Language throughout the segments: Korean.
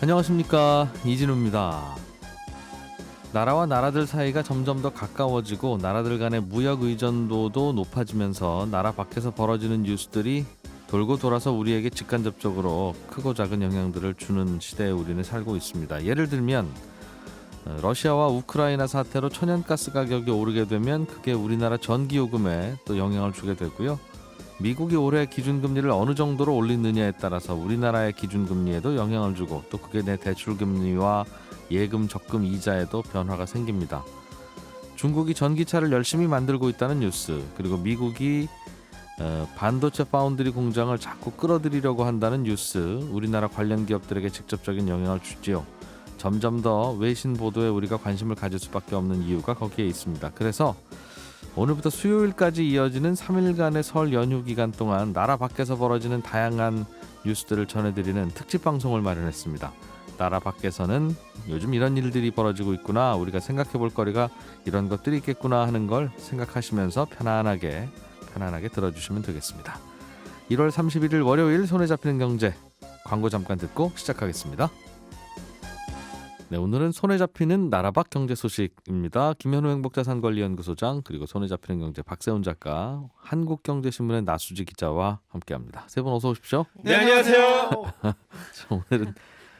안녕하십니까, 이진우입니다. 나라와 나라들 사이가 점점 더 가까워지고 나라들 간의 무역 의존도도 높아지면서 나라 밖에서 벌어지는 뉴스들이 돌고 돌아서 우리에게 직간접적으로 크고 작은 영향들을 주는 시대에 우리는 살고 있습니다. 예를 들면 러시아와 우크라이나 사태로 천연가스 가격이 오르게 되면 그게 우리나라 전기요금에 또 영향을 주게 되고요. 미국이 올해 기준금리를 어느 정도로 올리느냐에 따라서 우리나라의 기준금리에도 영향을 주고 또 그게 내 대출금리와 예금, 적금, 이자에도 변화가 생깁니다. 중국이 전기차를 열심히 만들고 있다는 뉴스, 그리고 미국이 반도체 파운드리 공장을 자꾸 끌어들이려고 한다는 뉴스, 우리나라 관련 기업들에게 직접적인 영향을 주지요. 점점 더 외신 보도에 우리가 관심을 가질 수밖에 없는 이유가 거기에 있습니다. 그래서 오늘부터 수요일까지 이어지는 3일간의 설 연휴 기간 동안 나라 밖에서 벌어지는 다양한 뉴스들을 전해드리는 특집 방송을 마련했습니다. 나라 밖에서는 요즘 이런 일들이 벌어지고 있구나, 우리가 생각해 볼 거리가 이런 것들이 있겠구나 하는 걸 생각하시면서 편안하게 들어주시면 되겠습니다. 1월 31일 월요일 손에 잡히는 경제, 광고 잠깐 듣고 시작하겠습니다. 네, 오늘은 손에 잡히는 나라 밖 경제 소식입니다. 김현우 행복자산관리연구소장, 그리고 손에 잡히는 경제 박세훈 작가, 한국경제신문의 나수지 기자와 함께합니다. 세 분 어서 오십시오. 네, 안녕하세요. 오늘은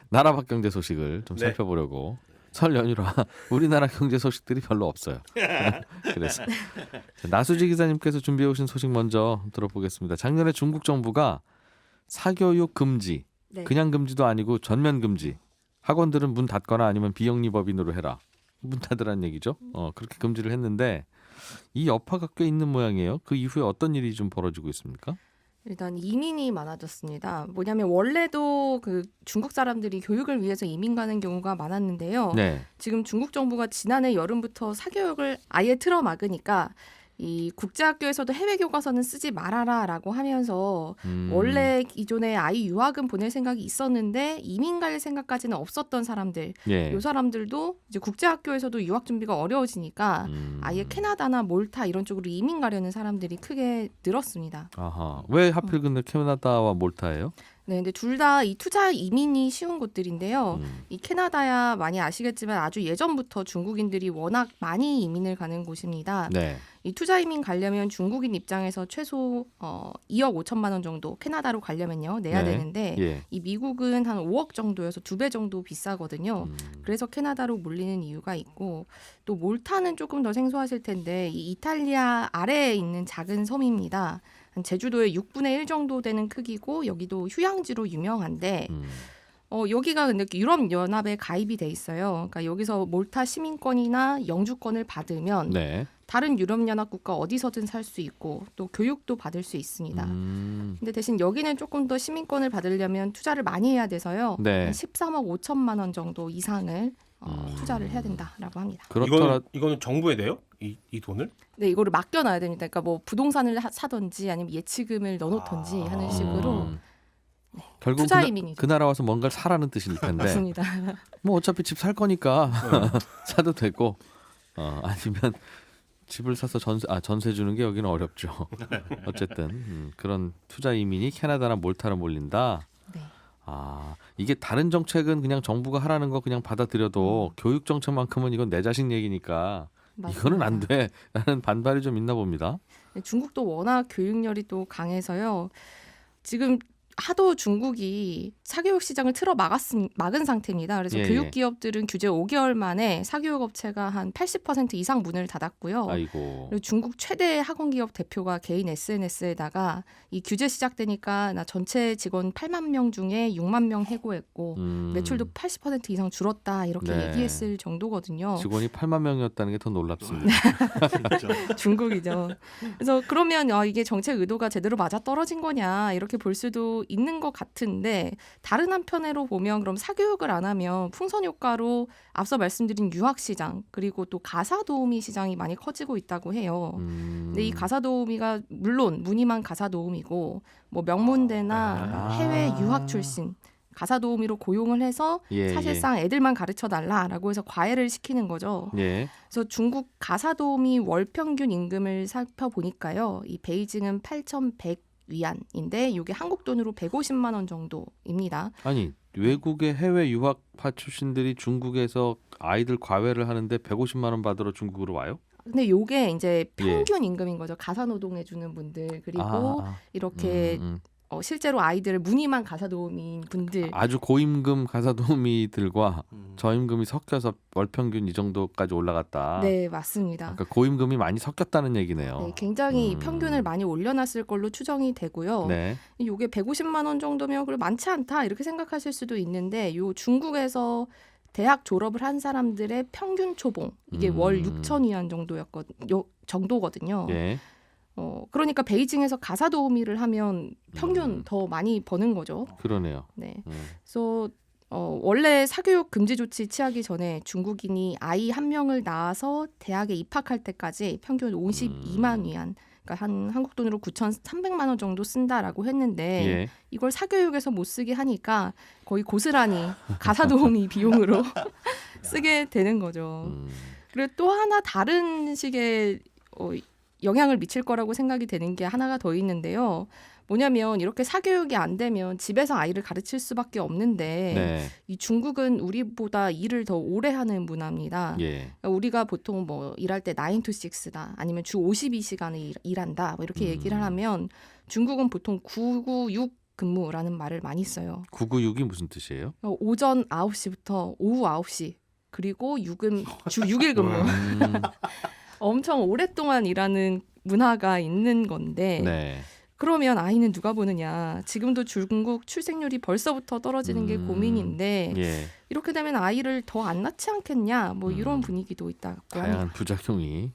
나라 밖 경제 소식을 좀 살펴보려고. 설 연휴라 우리나라 경제 소식들이 별로 없어요. 그래서 나수지 기자님께서 준비해 오신 소식 먼저 들어보겠습니다. 작년에 중국 정부가 사교육 금지, 그냥 금지도 아니고 전면 금지, 학원들은 문 닫거나 아니면 비영리법인으로 해라, 문 닫으라는 얘기죠. 그렇게 금지를 했는데 이 여파가 꽤 있는 모양이에요. 그 이후에 어떤 일이 좀 벌어지고 있습니까? 일단 이민이 많아졌습니다. 뭐냐면 원래도 그 중국 사람들이 교육을 위해서 이민 가는 경우가 많았는데요. 네. 지금 중국 정부가 지난해 여름부터 사교육을 아예 틀어막으니까 이 국제학교에서도 해외 교과서는 쓰지 말아라라고 하면서 원래 기존에 아이 유학은 보낼 생각이 있었는데 이민 갈 생각까지는 없었던 사람들, 예. 이 사람들도 이제 국제학교에서도 유학 준비가 어려워지니까 아예 캐나다나 몰타 이런 쪽으로 이민 가려는 사람들이 크게 늘었습니다. 아하. 왜 하필 근데 캐나다와 몰타예요? 네, 근데 둘 다 이 투자 이민이 쉬운 곳들인데요. 이 캐나다야 많이 아시겠지만 아주 예전부터 중국인들이 워낙 많이 이민을 가는 곳입니다. 네. 이 투자 이민 가려면 중국인 입장에서 최소 2억 5천만 원 정도 캐나다로 가려면요 내야 되는데 예. 이 미국은 한 5억 정도여서 2배 정도 비싸거든요. 그래서 캐나다로 몰리는 이유가 있고, 또 몰타는 조금 더 생소하실 텐데 이 이탈리아 아래에 있는 작은 섬입니다. 한 제주도의 6분의 1 정도 되는 크기고 여기도 휴양지로 유명한데 여기가 근데 유럽연합에 가입이 돼 있어요. 그러니까 여기서 몰타 시민권이나 영주권을 받으면 네. 다른 유럽연합 국가 어디서든 살 수 있고 또 교육도 받을 수 있습니다. 근데 대신 여기는 조금 더 시민권을 받으려면 투자를 많이 해야 돼서요. 네. 한 13억 5천만 원 정도 이상을 투자를 해야 된다라고 합니다. 이거는 정부에 내요? 이 돈을? 네, 이거를 맡겨놔야 됩니다. 그러니까 뭐 부동산을 사든지 아니면 예치금을 넣어놓든지 하는 식으로 결국 투자 이민이죠. 그 나라 와서 뭔가를 사라는 뜻일 텐데 맞습니다. 뭐 어차피 집 살 거니까 사도 되고, 아니면 집을 사서 전세 주는 게 여기는 어렵죠. 어쨌든 그런 투자 이민이 캐나다나 몰타로 몰린다. 네. 이게 다른 정책은 그냥 정부가 하라는 거 그냥 받아들여도 교육 정책만큼은 이건 내 자식 얘기니까 맞습니다. 이거는 안 돼라는 반발이 좀 있나 봅니다. 네, 중국도 워낙 교육열이 또 강해서요. 지금 하도 중국이 사교육 시장을 막은 상태입니다. 그래서 교육 기업들은 규제 5개월 만에 사교육 업체가 한 80% 이상 문을 닫았고요. 아이고. 그리고 중국 최대 학원 기업 대표가 개인 SNS에다가 이 규제 시작되니까 나 전체 직원 8만 명 중에 6만 명 해고했고 매출도 80% 이상 줄었다 이렇게 얘기했을 정도거든요. 직원이 8만 명이었다는 게 더 놀랍습니다. 중국이죠. 그래서 그러면 이게 정책 의도가 제대로 맞아 떨어진 거냐 이렇게 볼 수도 있는 것 같은데, 다른 한편으로 보면 그럼 사교육을 안 하면 풍선 효과로 앞서 말씀드린 유학 시장 그리고 또 가사 도우미 시장이 많이 커지고 있다고 해요. 근데 이 가사 도우미가 물론 무늬만 가사 도우미고 뭐 명문대나 해외 유학 출신 가사 도우미로 고용을 해서 사실상 애들만 가르쳐 달라라고 해서 과외를 시키는 거죠. 그래서 중국 가사 도우미 월 평균 임금을 살펴보니까요. 이 베이징은 8,100 위안인데 이게 한국 돈으로 150만 원 정도입니다. 아니 외국의 해외 유학파 출신들이 중국에서 아이들 과외를 하는데 150만 원 받으러 중국으로 와요? 근데 요게 이제 예. 평균 임금인 거죠. 가사노동해 주는 분들 그리고 이렇게 실제로 아이들을 무늬만 가사도우미인 분들 아주 고임금 가사도우미들과 음. 저임금이 섞여서 월 평균 이 정도까지 올라갔다. 네, 맞습니다. 그러니까 고임금이 많이 섞였다는 얘기네요. 네, 굉장히 음. 평균을 많이 올려놨을 걸로 추정이 되고요. 네. 요게 150만 원 정도면 그래 많지 않다 이렇게 생각하실 수도 있는데 요 중국에서 대학 졸업을 한 사람들의 평균 초봉 이게 월 6천 위안 정도거든요. 예. 그러니까 베이징에서 가사 도우미를 하면 평균 더 많이 버는 거죠. 그러네요. 네. 그래서 원래 사교육 금지 조치 취하기 전에 중국인이 아이 한 명을 낳아서 대학에 입학할 때까지 평균 52만 위안, 그러니까 한 한국 돈으로 9,300만 원 정도 쓴다라고 했는데 예. 이걸 사교육에서 못 쓰게 하니까 거의 고스란히 가사 도우미 비용으로 쓰게 되는 거죠. 그리고 또 하나 다른 식의 영향을 미칠 거라고 생각이 되는 게 하나가 더 있는데요. 뭐냐면 이렇게 사교육이 안 되면 집에서 아이를 가르칠 수밖에 없는데 네. 이 중국은 우리보다 일을 더 오래 하는 문화입니다. 예. 그러니까 우리가 보통 뭐 일할 때 9 to 6다 아니면 주 52시간을 일한다 뭐 이렇게 얘기를 하면 중국은 보통 996 근무라는 말을 많이 써요. 996이 무슨 뜻이에요? 오전 9시부터 오후 9시 그리고 주 6일 근무. 엄청 오랫동안 일하는 문화가 있는 건데 네. 그러면 아이는 누가 보느냐. 지금도 중국 출생률이 벌써부터 떨어지는 게 고민인데 예. 이렇게 되면 아이를 더 안 낳지 않겠냐. 뭐 이런 분위기도 있다고 다양한 합니다. 부작용이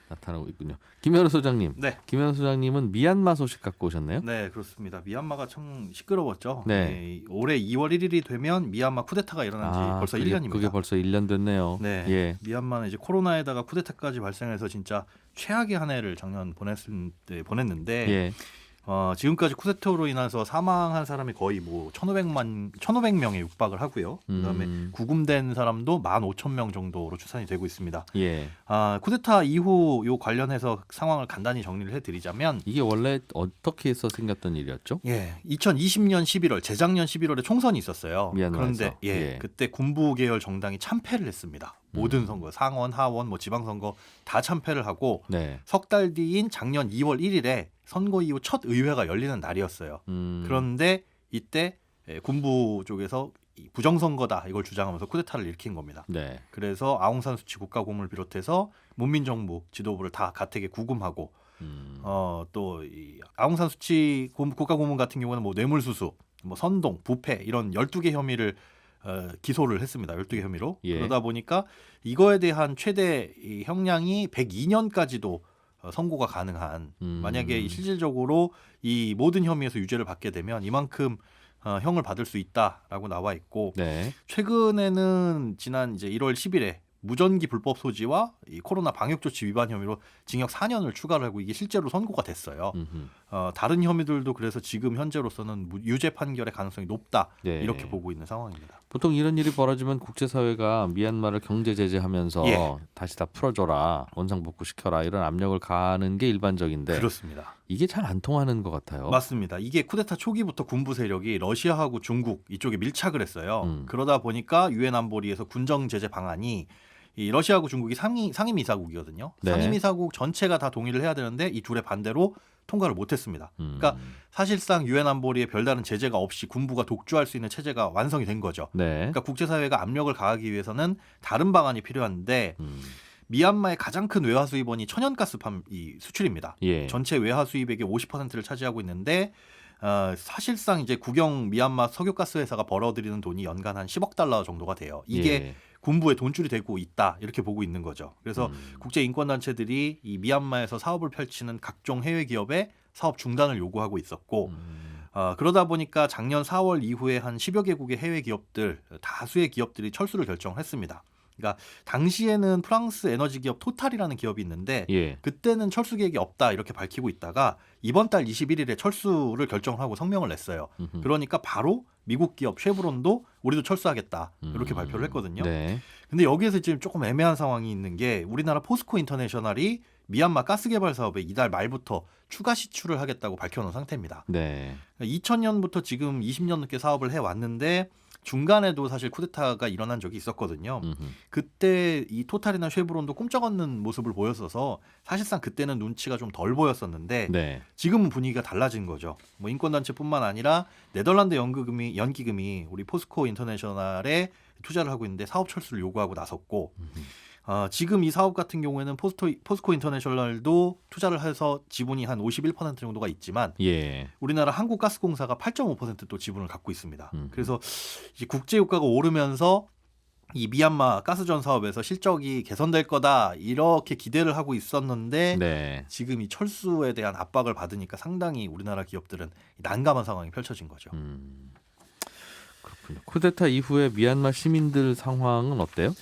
나타나고 있군요. 김현우 소장님. 네. 김현우 소장님은 미얀마 소식 갖고 오셨네요. 네, 그렇습니다. 미얀마가 참 시끄러웠죠. 네. 올해 2월 1일이 되면 미얀마 쿠데타가 일어난 지 벌써 1년입니다. 그게 벌써 1년 됐네요. 네. 예. 미얀마는 이제 코로나에다가 쿠데타까지 발생해서 진짜 최악의 한 해를 작년 보냈는데 예. 지금까지 쿠데타로 인해서 사망한 사람이 거의 뭐 1,500명에 육박을 하고요. 그다음에 구금된 사람도 15,000명 정도로 추산이 되고 있습니다. 예. 쿠데타 이후 요 관련해서 상황을 간단히 정리를 해드리자면 이게 원래 어떻게 해서 생겼던 일이었죠? 예, 2020년 11월, 재작년 11월에 총선이 있었어요. 미얀마에서. 그런데 예. 그때 군부 계열 정당이 참패를 했습니다. 모든 선거, 상원, 하원, 뭐 지방선거 다 참패를 하고 네. 석 달 뒤인 작년 2월 1일에 선거 이후 첫 의회가 열리는 날이었어요. 그런데 이때 군부 쪽에서 부정선거다 이걸 주장하면서 쿠데타를 일으킨 겁니다. 네. 그래서 아웅산 수치 국가고문을 비롯해서 문민정부 지도부를 다 가택에 구금하고 또 이 아웅산 수치 국가고문 같은 경우는 뭐 뇌물수수, 뭐 선동, 부패 이런 12개 혐의를 기소를 했습니다. 12개 혐의로. 예. 그러다 보니까 이거에 대한 최대 이 형량이 102년까지도 선고가 가능한 만약에 실질적으로 이 모든 혐의에서 유죄를 받게 되면 이만큼 형을 받을 수 있다라고 나와 있고 네. 최근에는 지난 이제 1월 10일에 무전기 불법 소지와 이 코로나 방역 조치 위반 혐의로 징역 4년을 추가를 하고 이게 실제로 선고가 됐어요. 다른 혐의들도 그래서 지금 현재로서는 유죄 판결의 가능성이 높다 네. 이렇게 보고 있는 상황입니다. 보통 이런 일이 벌어지면 국제사회가 미얀마를 경제 제재하면서 예. 다시 다 풀어줘라, 원상복구시켜라 이런 압력을 가하는 게 일반적인데 그렇습니다. 이게 잘 안 통하는 것 같아요. 맞습니다. 이게 쿠데타 초기부터 군부 세력이 러시아하고 중국 이쪽에 밀착을 했어요. 그러다 보니까 유엔 안보리에서 군정 제재 방안이 이 러시아하고 중국이 상임이사국이거든요. 네. 상임이사국 전체가 다 동의를 해야 되는데 이 둘의 반대로 통과를 못했습니다. 그러니까 사실상 유엔 안보리에 별다른 제재가 없이 군부가 독주할 수 있는 체제가 완성이 된 거죠. 네. 그러니까 국제사회가 압력을 가하기 위해서는 다른 방안이 필요한데 미얀마의 가장 큰 외화 수입원이 천연가스 이 수출입니다. 예. 전체 외화 수입액의 50%를 차지하고 있는데 사실상 이제 국영 미얀마 석유가스 회사가 벌어들이는 돈이 연간 한 10억 달러 정도가 돼요. 이게 예. 군부에 돈줄이 되고 있다 이렇게 보고 있는 거죠. 그래서 국제 인권 단체들이 이 미얀마에서 사업을 펼치는 각종 해외 기업의 사업 중단을 요구하고 있었고 그러다 보니까 작년 4월 이후에 한 10여 개국의 해외 기업들 다수의 기업들이 철수를 결정했습니다. 그러니까 당시에는 프랑스 에너지 기업 토탈이라는 기업이 있는데 예. 그때는 철수 계획이 없다 이렇게 밝히고 있다가 이번 달 21일에 철수를 결정하고 성명을 냈어요. 그러니까 바로 미국 기업 쉐브론도 우리도 철수하겠다 이렇게 발표를 했거든요. 네. 근데 여기에서 지금 조금 애매한 상황이 있는 게 우리나라 포스코 인터내셔널이 미얀마 가스 개발 사업에 이달 말부터 추가 시추를 하겠다고 밝혀놓은 상태입니다. 네. 2000년부터 지금 20년 넘게 사업을 해왔는데 중간에도 사실 쿠데타가 일어난 적이 있었거든요. 음흠. 그때 이 토탈이나 쉐브론도 꿈쩍없는 모습을 보였어서 사실상 그때는 눈치가 좀 덜 보였었는데 네. 지금은 분위기가 달라진 거죠. 뭐 인권단체뿐만 아니라 네덜란드 연기금이 우리 포스코 인터내셔널에 투자를 하고 있는데 사업 철수를 요구하고 나섰고 지금 이 사업 같은 경우에는 포스코 인터내셔널도 투자를 해서 지분이 한 51% 정도가 있지만 예. 우리나라 한국가스공사가 8.5%또 지분을 갖고 있습니다. 음. 그래서 이제 국제 유가가 오르면서 이 미얀마 가스전 사업에서 실적이 개선될 거다 이렇게 기대를 하고 있었는데 네. 지금 이 철수에 대한 압박을 받으니까 상당히 우리나라 기업들은 난감한 상황이 펼쳐진 거죠. 그렇군요. 쿠데타 이후에 미얀마 시민들 상황은 어때요?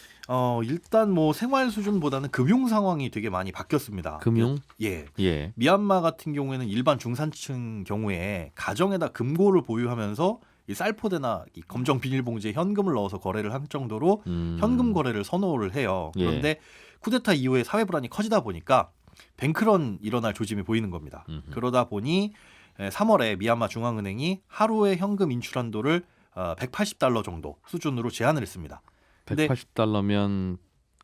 일단 뭐 생활 수준보다는 금융 상황이 되게 많이 바뀌었습니다. 금융? 예. 예. 미얀마 같은 경우에는 일반 중산층 경우에 가정에다 금고를 보유하면서 이 쌀포대나 이 검정 비닐봉지에 현금을 넣어서 거래를 할 정도로 현금 거래를 선호를 해요. 예. 그런데 쿠데타 이후에 사회 불안이 커지다 보니까 뱅크런 일어날 조짐이 보이는 겁니다. 그러다 보니 3월에 미얀마 중앙은행이 하루의 현금 인출 한도를 180달러 정도 수준으로 제한을 했습니다. 근데 180달러면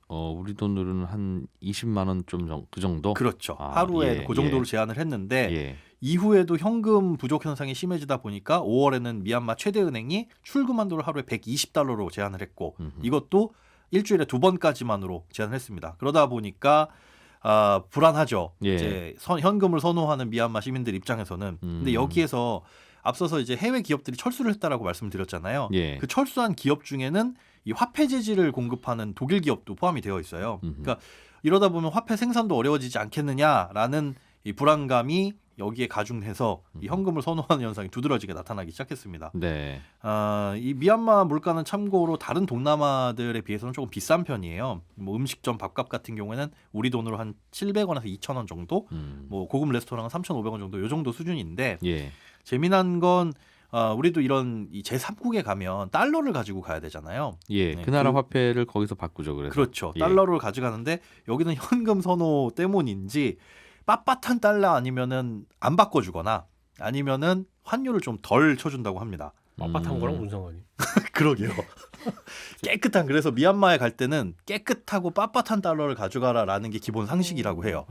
우리 돈으로는 한 20만 원 좀 그 정도? 그렇죠. 아, 하루에 예, 그 정도로 예. 제한을 했는데 예. 이후에도 현금 부족 현상이 심해지다 보니까 5월에는 미얀마 최대 은행이 출금 한도를 하루에 120달러로 제한을 했고 이것도 일주일에 2번까지만으로 제한을 했습니다. 그러다 보니까 불안하죠. 예. 이제 현금을 선호하는 미얀마 시민들 입장에서는. 근데 여기에서 앞서서 이제 해외 기업들이 철수를 했다라고 말씀을 드렸잖아요. 예. 그 철수한 기업 중에는 이 화폐 재질을 공급하는 독일 기업도 포함이 되어 있어요. 그러니까 이러다 보면 화폐 생산도 어려워지지 않겠느냐라는 이 불안감이 여기에 가중해서 이 현금을 선호하는 현상이 두드러지게 나타나기 시작했습니다. 네. 이 미얀마 물가는 참고로 다른 동남아들에 비해서는 조금 비싼 편이에요. 뭐 음식점 밥값 같은 경우에는 우리 돈으로 한 700원에서 2,000원 정도, 뭐 고급 레스토랑은 3,500원 정도 요 정도 수준인데 예. 재미난 건 우리도 이런 이 제3국에 가면 달러를 가지고 가야 되잖아요. 예. 네, 그 나라 화폐를 거기서 바꾸죠. 그래서. 그렇죠. 예. 달러를 가져가는데 여기는 현금 선호 때문인지 빳빳한 달러 아니면은 안 바꿔주거나 아니면은 환율을 좀 덜 쳐준다고 합니다. 빳빳한 거랑 무슨 상관이? 그러게요. 깨끗한 그래서 미얀마에 갈 때는 깨끗하고 빳빳한 달러를 가져가라라는 게 기본 상식이라고 해요.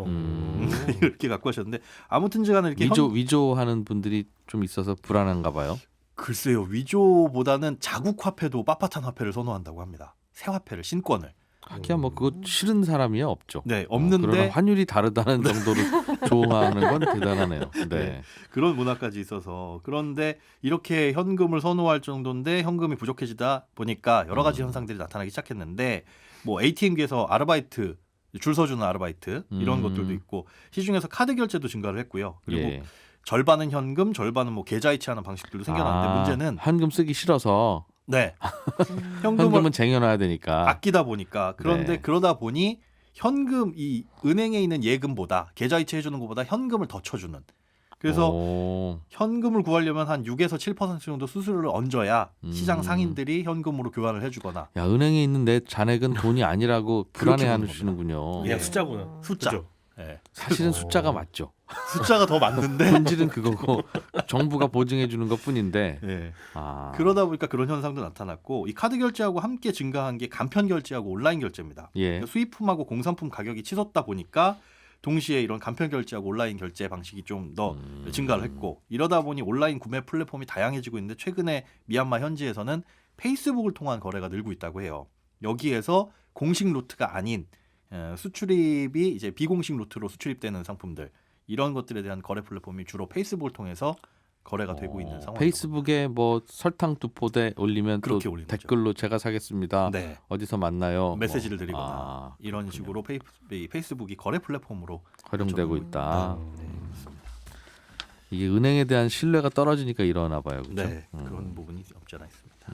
이렇게 갖고 하셨는데 아무튼지간에 이렇게 위조하는 분들이 좀 있어서 불안한가 봐요. 글쎄요 위조보다는 자국 화폐도 빳빳한 화폐를 선호한다고 합니다. 새 화폐를 신권을. 하기야 뭐 그거 싫은 사람이야 없죠. 네 그러나 없는데 환율이 다르다는 정도로 좋아하는 건 대단하네요. 네. 네. 그런 문화까지 있어서 그런데 이렇게 현금을 선호할 정도인데 현금이 부족해지다 보니까 여러 가지 현상들이 나타나기 시작했는데 뭐 ATM기에서 아르바이트 줄 서주는 아르바이트 이런 것들도 있고 시중에서 카드 결제도 증가를 했고요. 그리고 예. 절반은 현금, 절반은 뭐 계좌 이체하는 방식들도 생겨났는데 문제는 현금 쓰기 싫어서 네 현금을 현금은 쟁여놔야 되니까. 아끼다 보니까 그런데 네. 그러다 보니 현금 이 은행에 있는 예금보다 계좌 이체해주는 것보다 현금을 더 쳐주는 그래서 현금을 구하려면 한 6에서 7% 정도 수수료를 얹어야 시장 상인들이 현금으로 교환을 해주거나 야 은행에 있는 내 잔액은 돈이 아니라고 그렇게 불안해하시는군요. 그냥 예. 숫자구나. 숫자. 그죠? 네. 사실은 숫자가 맞죠. 숫자가 더 맞는데 본질은 그거고 정부가 보증해 주는 것뿐인데. 네. 아. 그러다 보니까 그런 현상도 나타났고 이 카드 결제하고 함께 증가한 게 간편 결제하고 온라인 결제입니다. 예. 그러니까 수입품하고 공산품 가격이 치솟다 보니까 동시에 이런 간편 결제하고 온라인 결제 방식이 좀 더 증가를 했고 이러다 보니 온라인 구매 플랫폼이 다양해지고 있는데 최근에 미얀마 현지에서는 페이스북을 통한 거래가 늘고 있다고 해요. 여기에서 공식 루트가 아닌 수출입이 이제 비공식 루트로 수출입되는 상품들 이런 것들에 대한 거래 플랫폼이 주로 페이스북을 통해서 거래가 되고 있는 상황입니다. 페이스북에 뭐 설탕 두 포대 올리면 또 그렇게 올리는 거죠. 댓글로 제가 사겠습니다. 네. 어디서 만나요? 메시지를 뭐. 드리거나 아, 이런 식으로 페이스북이 거래 플랫폼으로 활용되고 있다. 네, 그렇습니다. 이게 은행에 대한 신뢰가 떨어지니까 이러나 봐요. 그렇죠? 네, 그런 부분이 없지 않아 있습니다.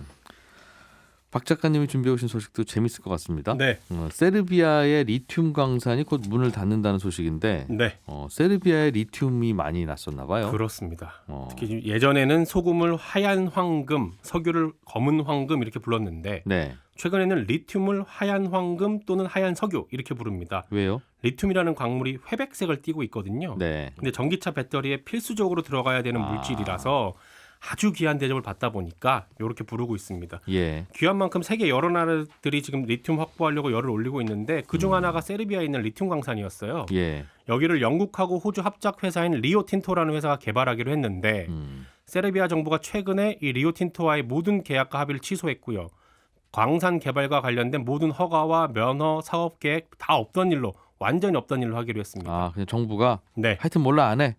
박 작가님이 준비해 오신 소식도 재밌을 것 같습니다. 네. 세르비아의 리튬 광산이 곧 문을 닫는다는 소식인데 네. 세르비아에 리튬이 많이 났었나 봐요. 그렇습니다. 어, 특히 예전에는 소금을 하얀 황금, 석유를 검은 황금 이렇게 불렀는데 네. 최근에는 리튬을 하얀 황금 또는 하얀 석유 이렇게 부릅니다. 왜요? 리튬이라는 광물이 회백색을 띠고 있거든요. 네. 근데 전기차 배터리에 필수적으로 들어가야 되는 아. 물질이라서 아주 귀한 대접을 받다 보니까 이렇게 부르고 있습니다. 예. 귀한 만큼 세계 여러 나라들이 지금 리튬 확보하려고 열을 올리고 있는데 그중 하나가 세르비아에 있는 리튬 광산이었어요. 예. 여기를 영국하고 호주 합작 회사인 리오틴토라는 회사가 개발하기로 했는데 세르비아 정부가 최근에 이 리오틴토와의 모든 계약과 합의를 취소했고요. 광산 개발과 관련된 모든 허가와 면허, 사업 계획 다 없던 일로 완전히 없던 일로 하기로 했습니다. 아, 그냥 정부가 네, 하여튼 몰라 안 해.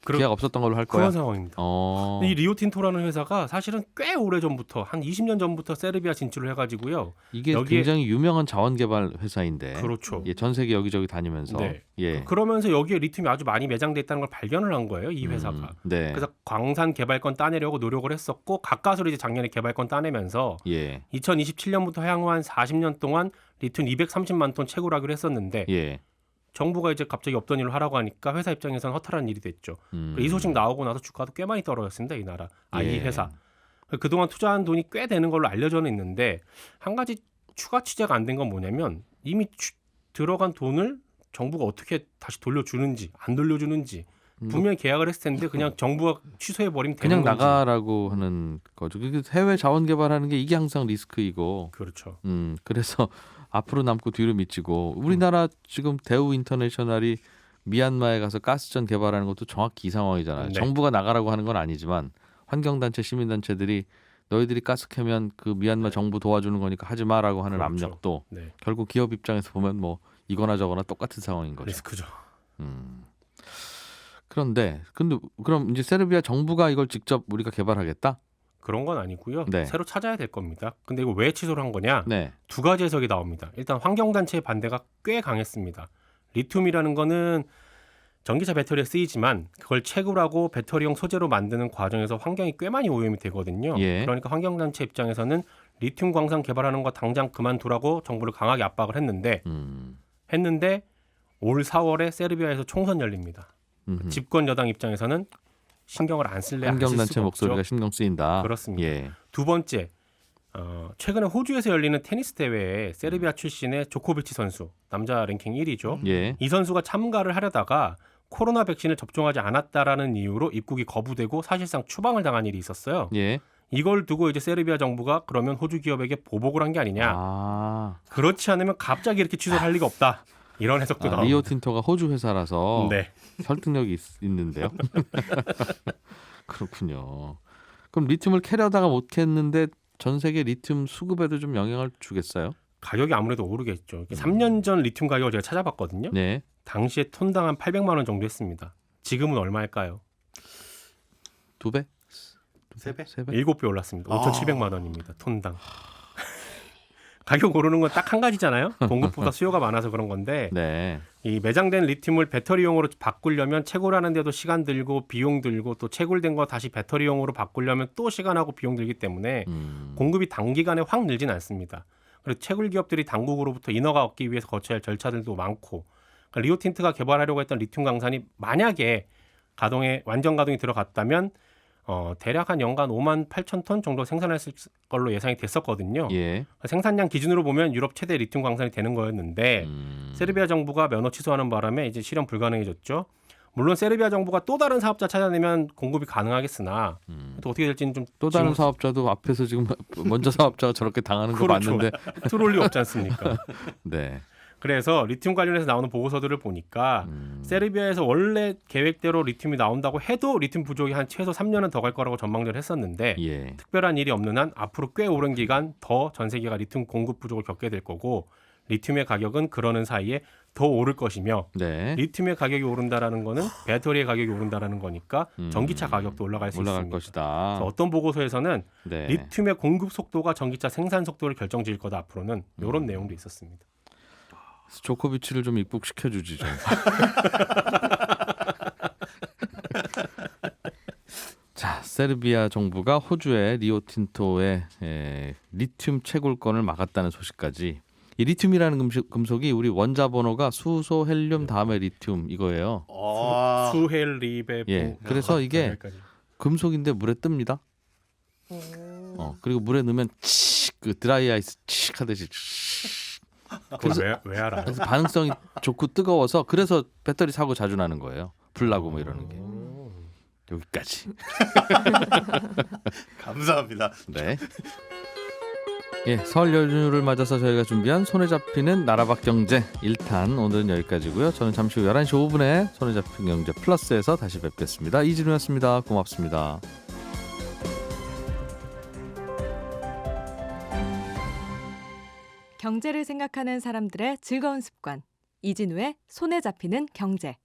그런- 계약 없었던 걸로 할 거야. 그런 상황입니다. 어. 이 리오틴토라는 회사가 사실은 꽤 오래 전부터 한 20년 전부터 세르비아 진출을 해가지고요. 이게 여기에- 굉장히 유명한 자원 개발 회사인데. 그렇죠. 예, 전 세계 여기저기 다니면서. 네. 예. 그러면서 여기에 리튬이 아주 많이 매장돼 있다는 걸 발견을 한 거예요. 이 회사가. 네. 그래서 광산 개발권 따내려고 노력을 했었고 가까스로 이제 작년에 개발권 따내면서 예. 2027년부터 향후 한 40년 동안 리튬 230만 톤 채굴하기로 했었는데 예. 정부가 이제 갑자기 없던 일을 하라고 하니까 회사 입장에서는 허탈한 일이 됐죠. 음. 이 소식 나오고 나서 주가도 꽤 많이 떨어졌습니다. 이 나라. 이 예. 회사. 그동안 투자한 돈이 꽤 되는 걸로 알려져는 있는데 한 가지 추가 취재가 안 된 건 뭐냐면 이미 들어간 돈을 정부가 어떻게 다시 돌려주는지 안 돌려주는지 분명히 계약을 했을 텐데 그냥 정부가 취소해버리면 되는 그냥 건지. 나가라고 하는 거죠. 그게 해외 자원 개발하는 게 이게 항상 리스크이고. 그렇죠. 그래서 앞으로 남고 뒤로 미치고 우리나라 지금 대우 인터내셔널이 미얀마에 가서 가스전 개발하는 것도 정확히 이 상황이잖아요. 네. 정부가 나가라고 하는 건 아니지만 환경단체, 시민단체들이 너희들이 가스 캐면 그 미얀마 정부 도와주는 거니까 하지 마라고 하는 그렇죠. 압력도 네. 결국 기업 입장에서 보면 뭐 이거나 저거나 똑같은 상황인 거죠. 리스크죠. 그런데 그럼 이제 세르비아 정부가 이걸 직접 우리가 개발하겠다? 그런 건 아니고요. 네. 새로 찾아야 될 겁니다. 근데 이거 왜 취소를 한 거냐? 네. 두 가지 해석이 나옵니다. 일단 환경단체의 반대가 꽤 강했습니다. 리튬이라는 거는 전기차 배터리에 쓰이지만 그걸 채굴하고 배터리용 소재로 만드는 과정에서 환경이 꽤 많이 오염이 되거든요. 예. 그러니까 환경단체 입장에서는 리튬 광산 개발하는 거 당장 그만두라고 정부를 강하게 압박을 했는데 올 4월에 세르비아에서 총선 열립니다. 집권 여당 입장에서는 신경을 안 쓸래 안 쓸 환경단체 수가 목소리가 없죠. 신경 쓰인다. 그렇습니다. 예. 두 번째, 최근에 호주에서 열리는 테니스 대회에 세르비아 출신의 조코비치 선수, 남자 랭킹 1위죠. 예. 이 선수가 참가를 하려다가 코로나 백신을 접종하지 않았다라는 이유로 입국이 거부되고 사실상 추방을 당한 일이 있었어요. 예. 이걸 두고 이제 세르비아 정부가 그러면 호주 기업에게 보복을 한 게 아니냐. 아, 그렇지 않으면 갑자기 이렇게 취소를 할 리가 없다. 이런 해석도 나옵니다. 리오틴토가 호주 회사라서 네. 설득력이 있는데요. 그렇군요. 그럼 리튬을 캐려다가 못 캤는데 전 세계 리튬 수급에도 좀 영향을 주겠어요? 가격이 아무래도 오르겠죠. 3년 전 리튬 가격을 제가 찾아봤거든요. 네. 당시에 톤당 한 800만 원 정도 했습니다. 지금은 얼마일까요? 2배? 세 배? 3배? 7배 올랐습니다. 5,700만 원입니다. 톤당. 가격 오르는 건 딱 한 가지잖아요. 공급보다 수요가 많아서 그런 건데 네. 이 매장된 리튬을 배터리용으로 바꾸려면 채굴하는데도 시간 들고 비용 들고 또 채굴된 거 다시 배터리용으로 바꾸려면 또 시간하고 비용 들기 때문에 공급이 단기간에 확 늘진 않습니다. 그리고 채굴 기업들이 당국으로부터 인허가 얻기 위해서 거쳐야 할 절차들도 많고 그러니까 리오틴트가 개발하려고 했던 리튬 강산이 만약에 완전 가동이 들어갔다면 대략 한 연간 5만 8천 톤 정도 생산했을 걸로 예상이 됐었거든요. 예. 생산량 기준으로 보면 유럽 최대 리튬 광산이 되는 거였는데 세르비아 정부가 면허 취소하는 바람에 이제 실현 불가능해졌죠. 물론 세르비아 정부가 또 다른 사업자 찾아내면 공급이 가능하겠으나 또 어떻게 될지는 좀 또 다른 지금 사업자도 앞에서 지금 먼저 사업자가 저렇게 당하는 거 그렇죠. 맞는데. 들어올 리 없지 않습니까? 네. 그래서 리튬 관련해서 나오는 보고서들을 보니까 세르비아에서 원래 계획대로 리튬이 나온다고 해도 리튬 부족이 한 최소 3년은 더 갈 거라고 전망을 했었는데 예. 특별한 일이 없는 한 앞으로 꽤 오랜 기간 더 전 세계가 리튬 공급 부족을 겪게 될 거고 리튬의 가격은 그러는 사이에 더 오를 것이며 네. 리튬의 가격이 오른다라는 거는 배터리의 가격이 오른다라는 거니까 전기차 가격도 올라갈 수 올라갈 있습니다. 것이다. 그래서 어떤 보고서에서는 네. 리튬의 공급 속도가 전기차 생산 속도를 결정지을 거다 앞으로는 이런 내용도 있었습니다. 조코비치를 좀 입국시켜 주지 좀. 자, 세르비아 정부가 호주의 리오틴토의 리튬 채굴권을 막았다는 소식까지. 이 리튬이라는 금속이 우리 원자 번호가 수소, 헬륨 다음에 리튬 이거예요. 수헬리베. 예, 그래서 이게 금속인데 물에 뜹니다. 그리고 물에 넣으면 그 드라이 아이스 칙 하듯이. 그래서 왜 알아요? 그래서 반응성이 좋고 뜨거워서 그래서 배터리 사고 자주 나는 거예요. 불 나고 뭐 이러는 게. 여기까지. 감사합니다. 네. 예, 설 연휴를 맞아서 저희가 준비한 손에 잡히는 나라밖 경제 1탄 오늘은 여기까지고요. 저는 잠시 후 11시 5분에 손에 잡힌 경제 플러스에서 다시 뵙겠습니다. 이진우였습니다. 고맙습니다. 경제를 생각하는 사람들의 즐거운 습관. 이진우의 손에 잡히는 경제.